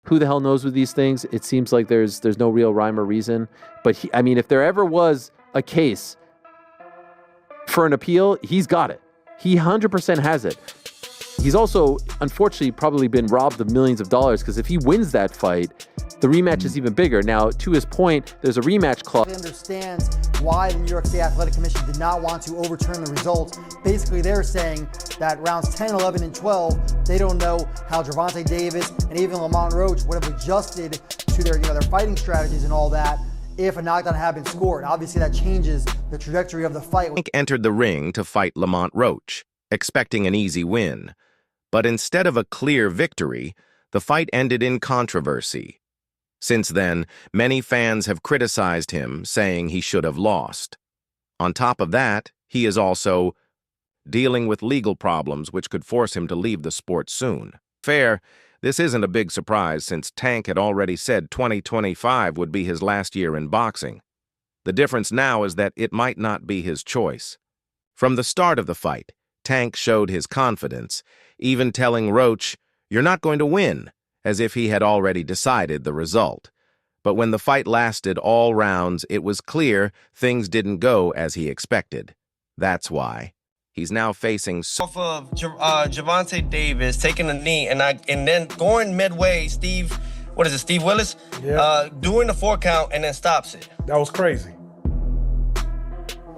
Who the hell knows with these things? It seems like there's no real rhyme or reason. But I mean, if there ever was a case for an appeal, he's got it. He 100% has it. He's also, unfortunately, probably been robbed of millions of dollars, because if he wins that fight, the rematch is even bigger. Now, to his point, there's a rematch clause. He understands why the New York State Athletic Commission did not want to overturn the results. Basically, they're saying that rounds 10, 11, and 12, they don't know how GervontaDavis and even Lamont Roach would have adjusted to their fighting strategies and all that if a knockdown had been scored. Obviously, that changes the trajectory of the fight. Tank entered the ring to fight Lamont Roach, expecting an easy win. But instead of a clear victory, the fight ended in controversy. Since then, many fans have criticized him, saying he should have lost. On top of that, he is also dealing with legal problems which could force him to leave the sport soon. Fair, this isn't a big surprise since Tank had already said 2025 would be his last year in boxing. The difference now is that it might not be his choice. From the start of the fight, Tank showed his confidence, even telling Roach, "You're not going to win," as if he had already decided the result. But when the fight lasted all rounds, it was clear things didn't go as he expected. That's why he's now facing off of GervontaDavis taking a knee and then going midway, Steve Willis, doing the 4 count and then stops it. That was crazy.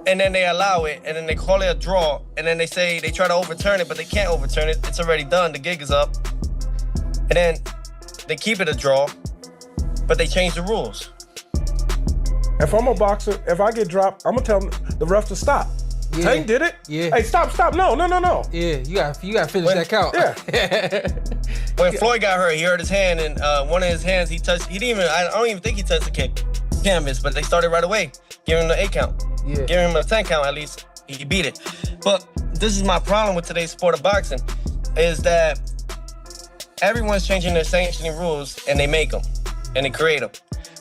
And then they allow it, and then they call it a draw, and then they say they try to overturn it, but they can't overturn it. It's already done. The gig is up. And then they keep it a draw, but they change the rules. If I'm a boxer, if I get dropped, I'm gonna tell the ref to stop. Yeah. Tank did it. Yeah. Hey, stop. No. Yeah, you gotta finish that count. Yeah. When Floyd got hurt, he hurt his hand, and one of his hands I don't even think he touched the canvas, but they started right away, giving him the 8 count. Yeah. Giving him a 10 count at least. He beat it. But this is my problem with today's sport of boxing, is that everyone's changing their sanctioning rules, and they make them, and they create them.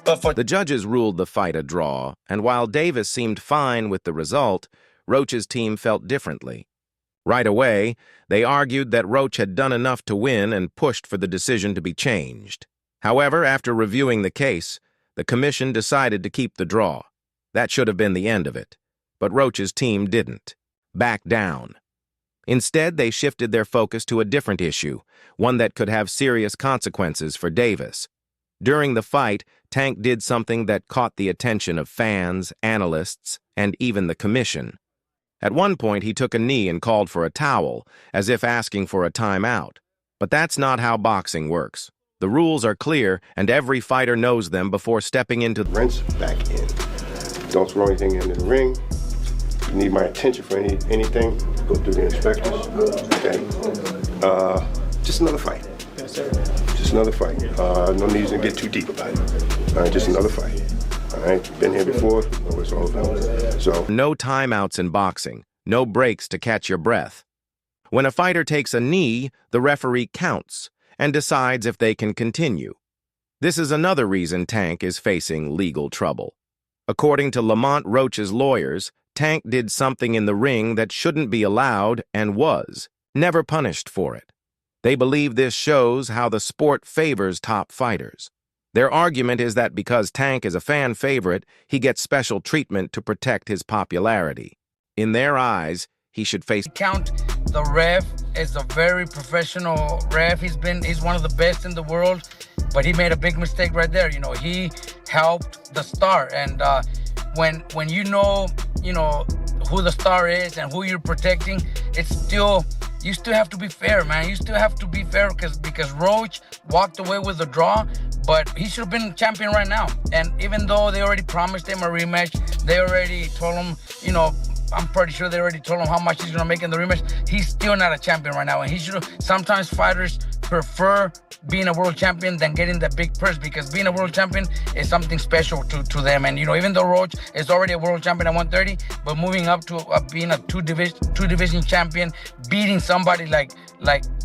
But the judges ruled the fight a draw, and while Davis seemed fine with the result, Roach's team felt differently. Right away, they argued that Roach had done enough to win and pushed for the decision to be changed. However, after reviewing the case, the commission decided to keep the draw. That should have been the end of it. But Roach's team didn't. Back down. Instead, they shifted their focus to a different issue, one that could have serious consequences for Davis. During the fight, Tank did something that caught the attention of fans, analysts, and even the commission. At one point, he took a knee and called for a towel, as if asking for a timeout. But that's not how boxing works. The rules are clear, and every fighter knows them before stepping into the rinse back in. Don't throw anything into the ring. If you need my attention for anything, go through the inspectors. Okay. Just another fight. Just another fight. No need to get too deep about it. All right, just another fight. All right, been here before, know what it's all about. So no timeouts in boxing, no breaks to catch your breath. When a fighter takes a knee, the referee counts and decides if they can continue. This is another reason Tank is facing legal trouble. According to Lamont Roach's lawyers, Tank did something in the ring that shouldn't be allowed and was never punished for it. They believe this shows how the sport favors top fighters. Their argument is that because Tank is a fan favorite, he gets special treatment to protect his popularity. In their eyes, he should face Count. The ref is a very professional ref. He's one of the best in the world, but he made a big mistake right there. You know, he helped the star, and when you know who the star is and who you're protecting, you still have to be fair, man. You still have to be fair because Roach walked away with a draw, but he should have been champion right now. And even though they already promised him a rematch, they already told him, I'm pretty sure they already told him how much he's gonna make in the rematch. He's still not a champion right now, and he should. Sometimes fighters prefer being a world champion than getting the big purse, because being a world champion is something special to them. And even though Roach is already a world champion at 130, but moving up to being a two division champion, beating somebody like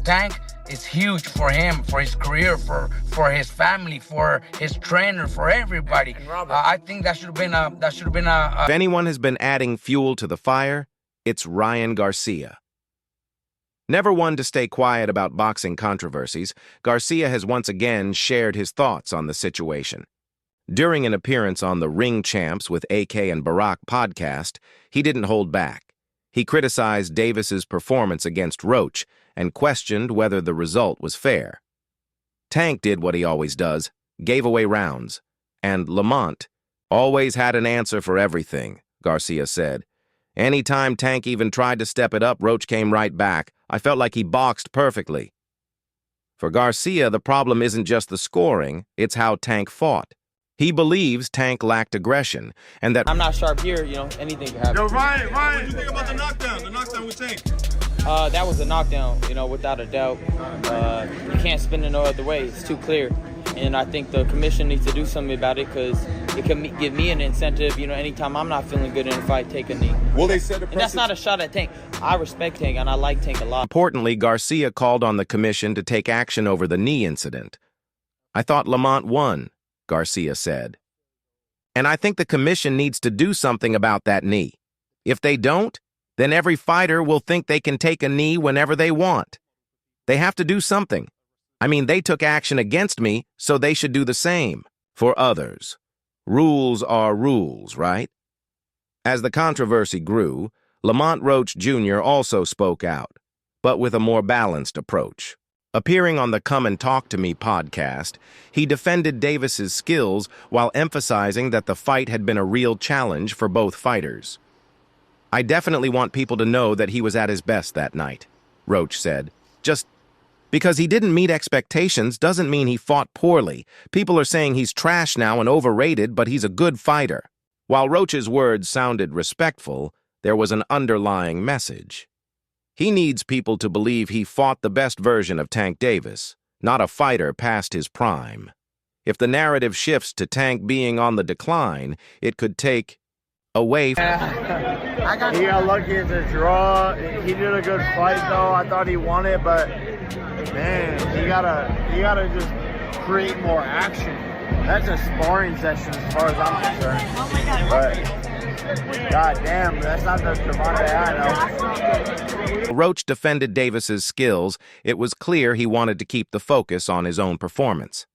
Tank is huge for him, for his career, for his family, for his trainer, for everybody. I think that should have been a. If anyone has been adding fuel to the fire, it's Ryan Garcia. Never one to stay quiet about boxing controversies, Garcia has once again shared his thoughts on the situation. During an appearance on the Ring Champs with AK and Barack podcast, he didn't hold back. He criticized Davis's performance against Roach and questioned whether the result was fair. Tank did what he always does, gave away rounds, and Lamont always had an answer for everything, Garcia said. Anytime Tank even tried to step it up, Roach came right back. I felt like he boxed perfectly. For Garcia, the problem isn't just the scoring, it's how Tank fought. He believes Tank lacked aggression, and that— I'm not sharp here, anything can happen. Yo, Ryan, what do you think about the knockdown? The knockdown with Tank? That was a knockdown, without a doubt. You can't spin it no other way. It's too clear. And I think the commission needs to do something about it because it can give me an incentive, anytime I'm not feeling good in a fight, take a knee. Will they set a precedent? And that's not a shot at Tank. I respect Tank, and I like Tank a lot. Importantly, Garcia called on the commission to take action over the knee incident. I thought Lamont won, Garcia said. And I think the commission needs to do something about that knee. If they don't, then every fighter will think they can take a knee whenever they want. They have to do something. I mean, they took action against me, so they should do the same for others. Rules are rules, right? As the controversy grew, Lamont Roach Jr. also spoke out, but with a more balanced approach. Appearing on the Come and Talk to Me podcast, he defended Davis's skills while emphasizing that the fight had been a real challenge for both fighters. I definitely want people to know that he was at his best that night, Roach said. Just because he didn't meet expectations doesn't mean he fought poorly. People are saying he's trash now and overrated, but he's a good fighter. While Roach's words sounded respectful, there was an underlying message. He needs people to believe he fought the best version of Tank Davis, not a fighter past his prime. If the narrative shifts to Tank being on the decline, it could take away from— He got lucky at the draw. He did a good fight, though. I thought he won it, but man, you gotta just create more action. That's a sparring session as far as I'm concerned. But god damn, that's not the Gervonta I know. Roach defended Davis's skills. It was clear he wanted to keep the focus on his own performance.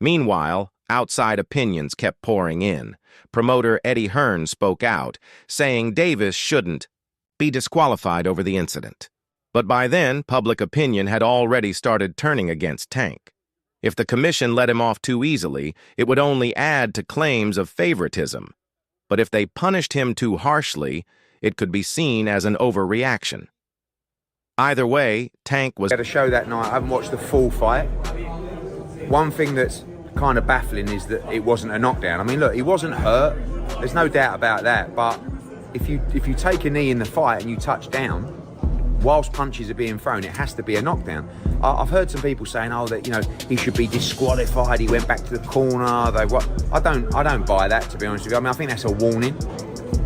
Meanwhile, outside opinions kept pouring in. Promoter Eddie Hearn spoke out, saying Davis shouldn't be disqualified over the incident. But by then, public opinion had already started turning against Tank. If the commission let him off too easily, it would only add to claims of favoritism. But if they punished him too harshly, it could be seen as an overreaction. Either way, Tank was— At a show that night, I haven't watched the full fight. One thing that's kind of baffling is that it wasn't a knockdown. I mean, look, he wasn't hurt. There's no doubt about that. But if you take a knee in the fight and you touch down, whilst punches are being thrown, it has to be a knockdown. I've heard some people saying, oh, that he should be disqualified. He went back to the corner. I don't buy that, to be honest with you. I mean, I think that's a warning.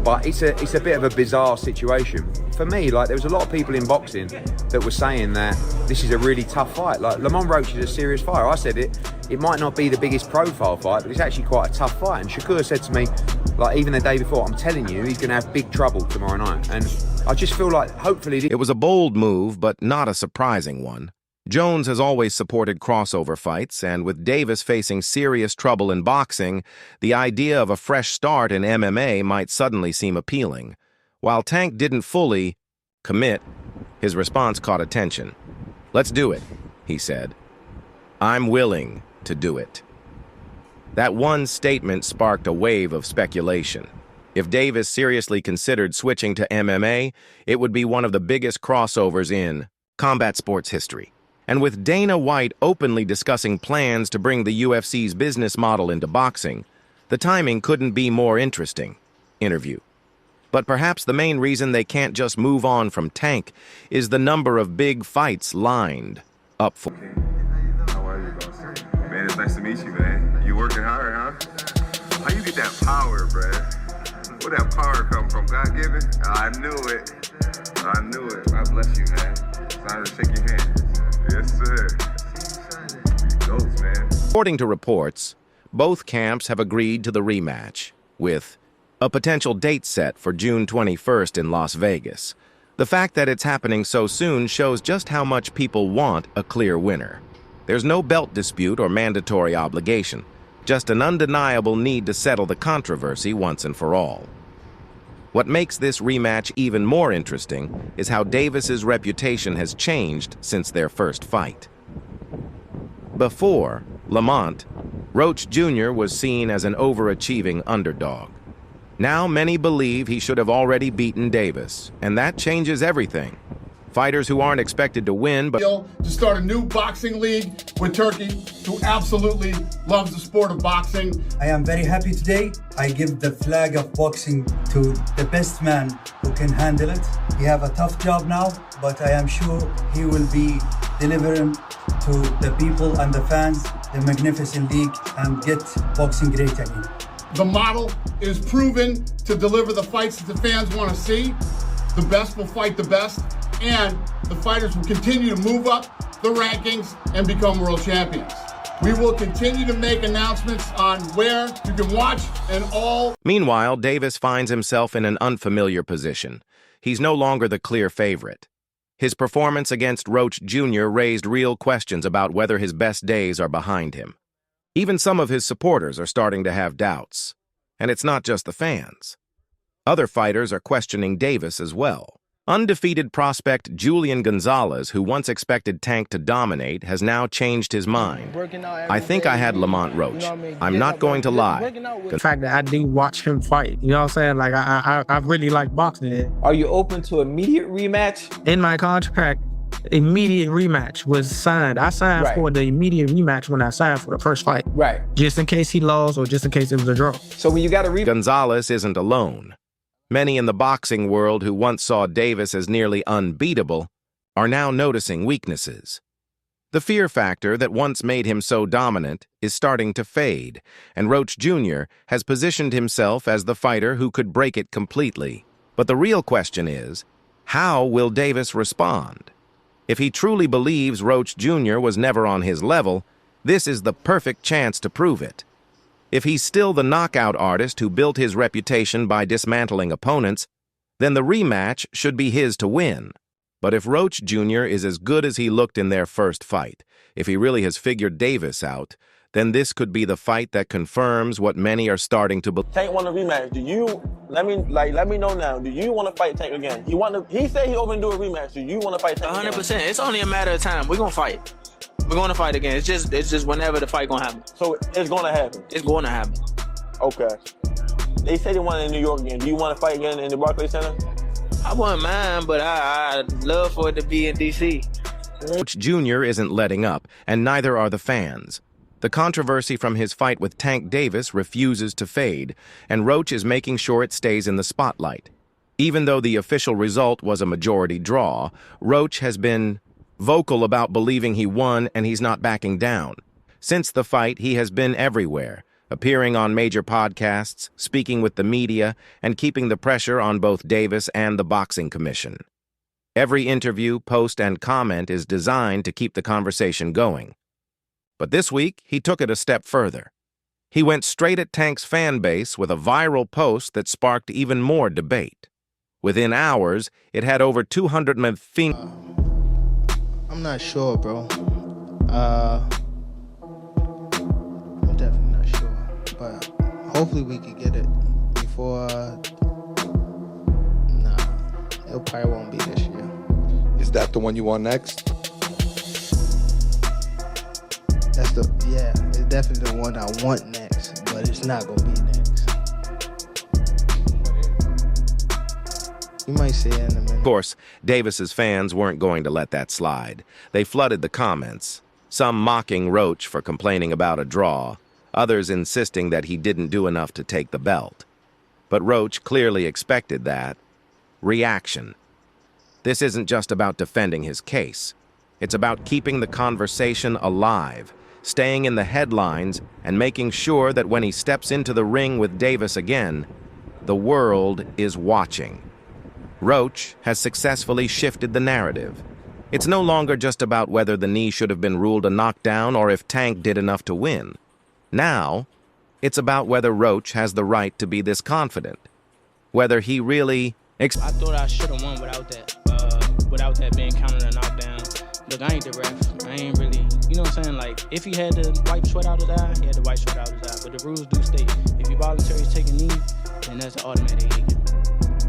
But it's a bit of a bizarre situation. For me, there was a lot of people in boxing that were saying that this is a really tough fight. Lamont Roach is a serious fighter. I said it might not be the biggest profile fight, but it's actually quite a tough fight. And Shakur said to me, even the day before, I'm telling you, he's going to have big trouble tomorrow night. And I just feel like, hopefully— It was a bold move, but not a surprising one. Jones has always supported crossover fights, and with Davis facing serious trouble in boxing, the idea of a fresh start in MMA might suddenly seem appealing. While Tank didn't fully commit, his response caught attention. "Let's do it," he said. "I'm willing to do it." That one statement sparked a wave of speculation. If Davis seriously considered switching to MMA, it would be one of the biggest crossovers in combat sports history. And with Dana White openly discussing plans to bring the UFC's business model into boxing, the timing couldn't be more interesting. Interview. But perhaps the main reason they can't just move on from Tank is the number of big fights lined up for. How are you, boss? Man, it's nice to meet you, man. You working hard, huh? How you get that power, bruh? Where that power come from? God-given? I knew it. I knew it. God bless you, man. It's an honor to shake your hand. Yes, sir. Goes, man. According to reports, both camps have agreed to the rematch, with a potential date set for June 21st in Las Vegas. The fact that it's happening so soon shows just how much people want a clear winner. There's no belt dispute or mandatory obligation, just an undeniable need to settle the controversy once and for all. What makes this rematch even more interesting is how Davis's reputation has changed since their first fight. Before Lamont, Roach Jr. was seen as an overachieving underdog. Now many believe he should have already beaten Davis, and that changes everything. Fighters who aren't expected to win, but to start a new boxing league with Turkey, who absolutely loves the sport of boxing. I am very happy today. I give the flag of boxing to the best man who can handle it. He have a tough job now, but I am sure he will be delivering to the people and the fans the magnificent league and get boxing great again. The model is proven to deliver the fights that the fans want to see. The best will fight the best, and the fighters will continue to move up the rankings and become world champions. We will continue to make announcements on where you can watch and all. Meanwhile, Davis finds himself in an unfamiliar position. He's no longer the clear favorite. His performance against Roach Jr. raised real questions about whether his best days are behind him. Even some of his supporters are starting to have doubts. And it's not just the fans. Other fighters are questioning Davis as well. Undefeated prospect Julian Gonzalez, who once expected Tank to dominate, has now changed his mind. I think I had Lamont Roach. I'm not going to lie. The fact that I do watch him fight, you know what I'm saying? Like, I really like boxing. Are you open to immediate rematch? In my contract, immediate rematch was signed. I signed for the immediate rematch when I signed for the first fight. Right. Just in case he lost or just in case it was a draw. So when you got a rematch... Gonzalez isn't alone. Many in the boxing world who once saw Davis as nearly unbeatable are now noticing weaknesses. The fear factor that once made him so dominant is starting to fade, and Roach Jr. has positioned himself as the fighter who could break it completely. But the real question is, how will Davis respond? If he truly believes Roach Jr. was never on his level, this is the perfect chance to prove it. If he's still the knockout artist who built his reputation by dismantling opponents, then the rematch should be his to win. But if Roach Jr. is as good as he looked in their first fight, if he really has figured Davis out, then this could be the fight that confirms what many are starting to believe. Tank want a rematch. Do you let me know now? Do you want to fight Tank again? He said he open to do a rematch. Do you want to fight Tank 100%. again? It's only a matter of time. We're gonna fight. We're gonna fight again. It's just whenever the fight gonna happen. So it's gonna happen. It's going to happen. Okay. They say they want it in New York again. Do you want to fight again in the Barclays Center? I wouldn't mind, but I'd love for it to be in D.C. Roach Jr. isn't letting up, and neither are the fans. The controversy from his fight with Tank Davis refuses to fade, and Roach is making sure it stays in the spotlight. Even though the official result was a majority draw, Roach has been vocal about believing he won, and he's not backing down. Since the fight, he has been everywhere, appearing on major podcasts, speaking with the media, and keeping the pressure on both Davis and the Boxing Commission. Every interview, post, and comment is designed to keep the conversation going. But this week, he took it a step further. He went straight at Tank's fan base with a viral post that sparked even more debate. Within hours, it had over 250... I'm not sure, bro. I'm definitely not sure. But hopefully we could get it before... Nah, it probably won't be this year. Is that the one you want next? It's definitely the one I want next, but it's not gonna be next. You might see it in a minute. Of course, Davis's fans weren't going to let that slide. They flooded the comments, some mocking Roach for complaining about a draw, others insisting that he didn't do enough to take the belt. But Roach clearly expected that reaction. This isn't just about defending his case. It's about keeping the conversation alive, staying in the headlines, and making sure that when he steps into the ring with Davis again, the world is watching. Roach has successfully shifted the narrative. It's no longer just about whether the knee should have been ruled a knockdown or if Tank did enough to win. Now, it's about whether Roach has the right to be this confident. Whether he really... I thought I should have won without that. without that being counted a knockdown. Look, I ain't the ref. I ain't really, you know what I'm saying? Like, if he had to wipe sweat out his eye, he had to wipe sweat out his eye. But the rules do state, if you voluntarily take a knee, then that's an automatic hit.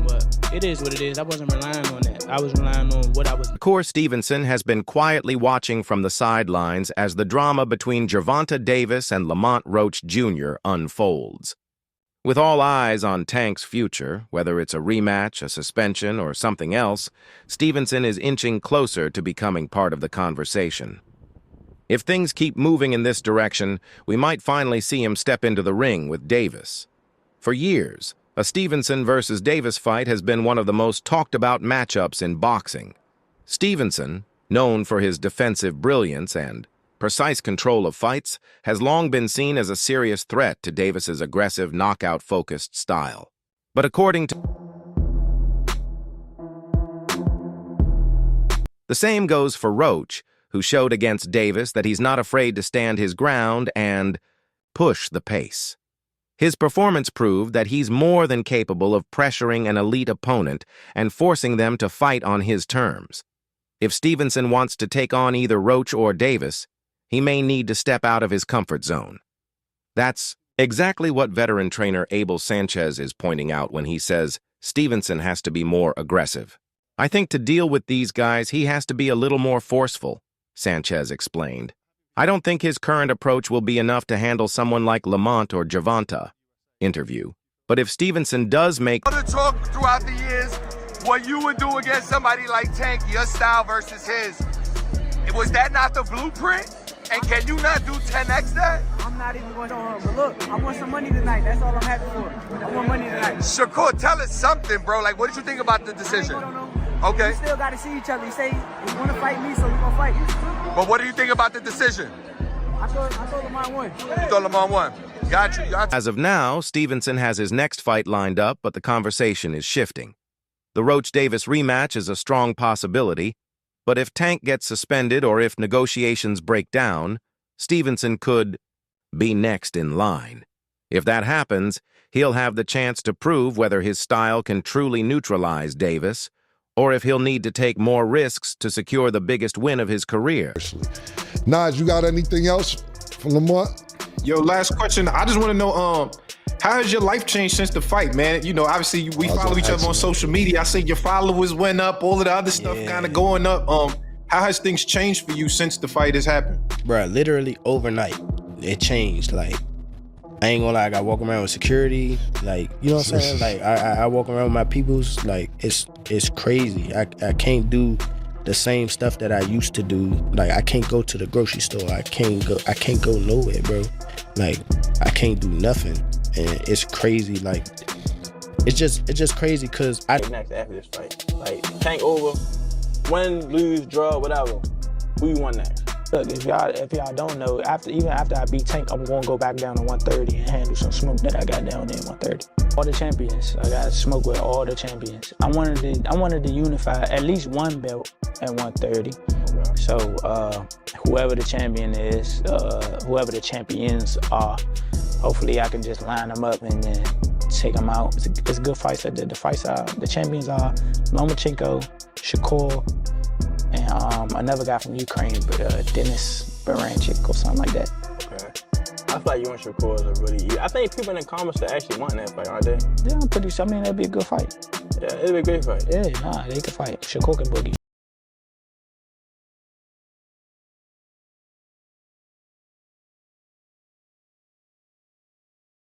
But it is what it is. I wasn't relying on that. I was relying on what I was. Shakur Stevenson has been quietly watching from the sidelines as the drama between GervontaDavis and Lamont Roach Jr. unfolds. With all eyes on Tank's future, whether it's a rematch, a suspension, or something else, Stevenson is inching closer to becoming part of the conversation. If things keep moving in this direction, we might finally see him step into the ring with Davis. For years, a Stevenson versus Davis fight has been one of the most talked-about matchups in boxing. Stevenson, known for his defensive brilliance and precise control of fights, has long been seen as a serious threat to Davis's aggressive, knockout-focused style. But according to... The same goes for Roach, who showed against Davis that he's not afraid to stand his ground and push the pace. His performance proved that he's more than capable of pressuring an elite opponent and forcing them to fight on his terms. If Stevenson wants to take on either Roach or Davis, he may need to step out of his comfort zone. That's exactly what veteran trainer Abel Sanchez is pointing out when he says Stevenson has to be more aggressive. I think to deal with these guys, he has to be a little more forceful, Sanchez explained. I don't think his current approach will be enough to handle someone like Lamont or Gervonta. Interview. But if Stevenson does make... The talk throughout the years, what you would do against somebody like Tank, your style versus his, was that not the blueprint? And can you not do 10x that? I'm not even going on, but look, I want some money tonight. That's all I'm happy for. I want money tonight. Shakur, tell us something, bro. Like, what did you think about the decision? Okay. We still got to see each other. You say you want to fight me, so we're going to fight. But what do you think about the decision? I thought Lamont won. You thought Lamont won. Got you. As of now, Stevenson has his next fight lined up, but the conversation is shifting. The Roach-Davis rematch is a strong possibility, but if Tank gets suspended or if negotiations break down, Stevenson could be next in line. If that happens, he'll have the chance to prove whether his style can truly neutralize Davis, or if he'll need to take more risks to secure the biggest win of his career. Nas, you got anything else for Lamont? Yo, last question. I just want to know, how has your life changed since the fight, man? You know, obviously we follow each other on social media. I see your followers went up, all of the other stuff kind of going up. How has things changed for you since the fight has happened? Bruh, literally overnight, it changed. Like, I ain't gonna lie, I got to walk around with security. Like, you know what I'm saying? Like, I walk around with my peoples. Like, it's crazy. I can't do the same stuff that I used to do. Like, I can't go to the grocery store. I can't go nowhere, bro. Like, I can't do nothing. And it's crazy. Like, it's just crazy because next after this fight, like Tank over, win, lose, draw, whatever. Who you want next? Look, if y'all don't know, even after I beat Tank, I'm gonna go back down to 130 and handle some smoke that I got down there at 130. All the champions, I got smoke with all the champions. I wanted to unify at least one belt at 130. So whoever the champion is, whoever the champions are, hopefully I can just line them up and then take them out. It's good fights. The champions are Lomachenko, Shakur, and another guy from Ukraine, but Denis Baranchik or something like that. Okay. I feel like you and Shakur is a really... I think people in the comments that actually want that fight, aren't they? Yeah, I'm pretty sure. I mean, that'd be a good fight. Yeah, it'd be a great fight. Yeah, nah, they can fight. Shakur can boogie.